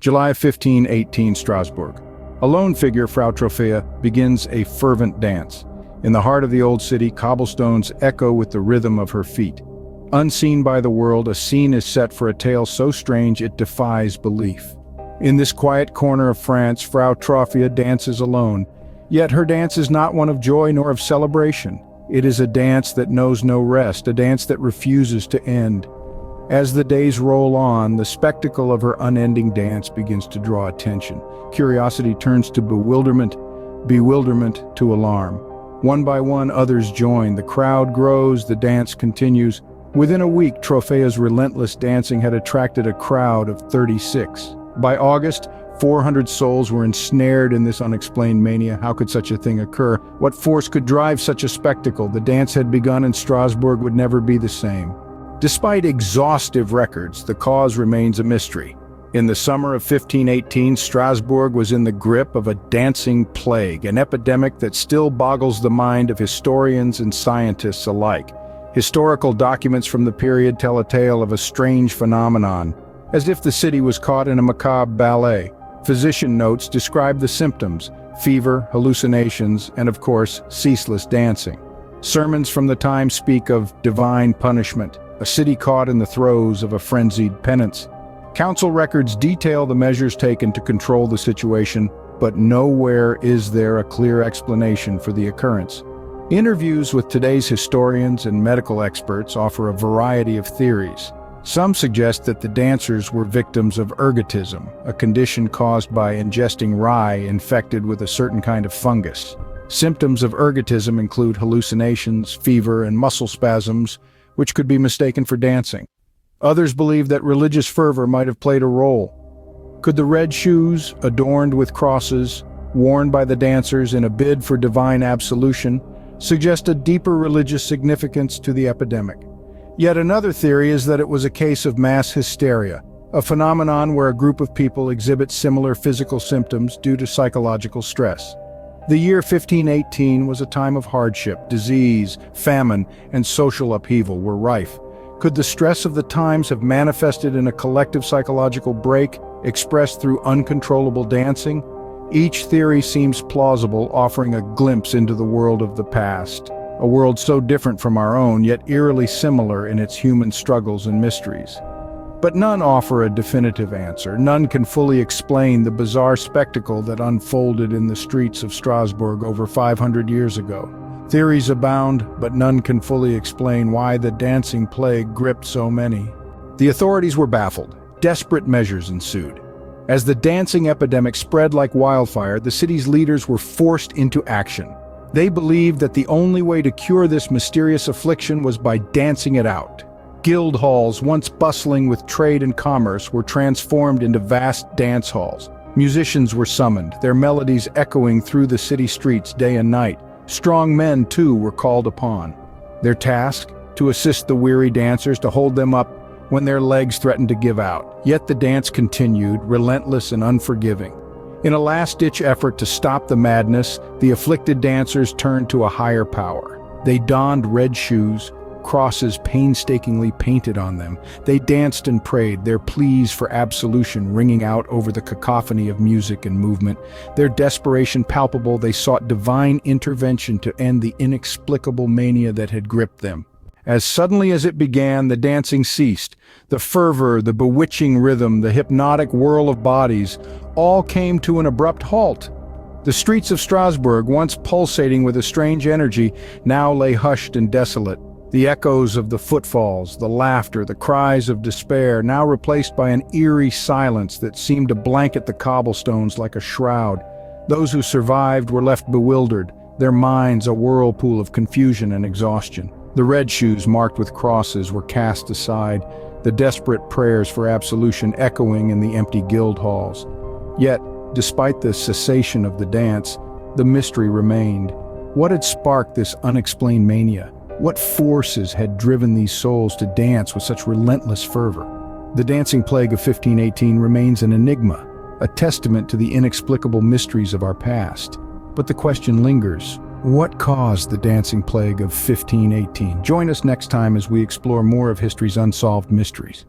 July 1518, Strasbourg. A lone figure, Frau Trophäa, begins a fervent dance. In the heart of the old city, cobblestones echo with the rhythm of her feet. Unseen by the world, a scene is set for a tale so strange it defies belief. In this quiet corner of France, Frau Trophäa dances alone. Yet her dance is not one of joy nor of celebration. It is a dance that knows no rest, a dance that refuses to end. As the days roll on, the spectacle of her unending dance begins to draw attention. Curiosity turns to bewilderment, bewilderment to alarm. One by one, others join. The crowd grows, the dance continues. Within a week, Trophäa's relentless dancing had attracted a crowd of 36. By August, 400 souls were ensnared in this unexplained mania. How could such a thing occur? What force could drive such a spectacle? The dance had begun and Strasbourg would never be the same. Despite exhaustive records, the cause remains a mystery. In the summer of 1518, Strasbourg was in the grip of a dancing plague, an epidemic that still boggles the mind of historians and scientists alike. Historical documents from the period tell a tale of a strange phenomenon, as if the city was caught in a macabre ballet. Physician notes describe the symptoms: fever, hallucinations, and of course, ceaseless dancing. Sermons from the time speak of divine punishment, a city caught in the throes of a frenzied penance. Council records detail the measures taken to control the situation, but nowhere is there a clear explanation for the occurrence. Interviews with today's historians and medical experts offer a variety of theories. Some suggest that the dancers were victims of ergotism, a condition caused by ingesting rye infected with a certain kind of fungus. Symptoms of ergotism include hallucinations, fever, and muscle spasms, which could be mistaken for dancing. Others believe that religious fervor might have played a role. Could the red shoes, adorned with crosses, worn by the dancers in a bid for divine absolution, suggest a deeper religious significance to the epidemic? Yet another theory is that it was a case of mass hysteria, a phenomenon where a group of people exhibit similar physical symptoms due to psychological stress. The year 1518 was a time of hardship. Disease, famine, and social upheaval were rife. Could the stress of the times have manifested in a collective psychological break, expressed through uncontrollable dancing? Each theory seems plausible, offering a glimpse into the world of the past, a world so different from our own, yet eerily similar in its human struggles and mysteries. But none offer a definitive answer. None can fully explain the bizarre spectacle that unfolded in the streets of Strasbourg over 500 years ago. Theories abound, but none can fully explain why the dancing plague gripped so many. The authorities were baffled. Desperate measures ensued. As the dancing epidemic spread like wildfire, the city's leaders were forced into action. They believed that the only way to cure this mysterious affliction was by dancing it out. Guild halls, once bustling with trade and commerce, were transformed into vast dance halls. Musicians were summoned, their melodies echoing through the city streets day and night. Strong men, too, were called upon. Their task? To assist the weary dancers, to hold them up when their legs threatened to give out. Yet the dance continued, relentless and unforgiving. In a last-ditch effort to stop the madness, the afflicted dancers turned to a higher power. They donned red shoes, crosses painstakingly painted on them. They danced and prayed, their pleas for absolution ringing out over the cacophony of music and movement. Their desperation palpable, they sought divine intervention to end the inexplicable mania that had gripped them. As suddenly as it began, the dancing ceased. The fervor, the bewitching rhythm, the hypnotic whirl of bodies, all came to an abrupt halt. The streets of Strasbourg, once pulsating with a strange energy, now lay hushed and desolate. The echoes of the footfalls, the laughter, the cries of despair, now replaced by an eerie silence that seemed to blanket the cobblestones like a shroud. Those who survived were left bewildered, their minds a whirlpool of confusion and exhaustion. The red shoes marked with crosses were cast aside, the desperate prayers for absolution echoing in the empty guild halls. Yet, despite the cessation of the dance, the mystery remained. What had sparked this unexplained mania? What forces had driven these souls to dance with such relentless fervor? The dancing plague of 1518 remains an enigma, a testament to the inexplicable mysteries of our past. But the question lingers: what caused the dancing plague of 1518? Join us next time as we explore more of history's unsolved mysteries.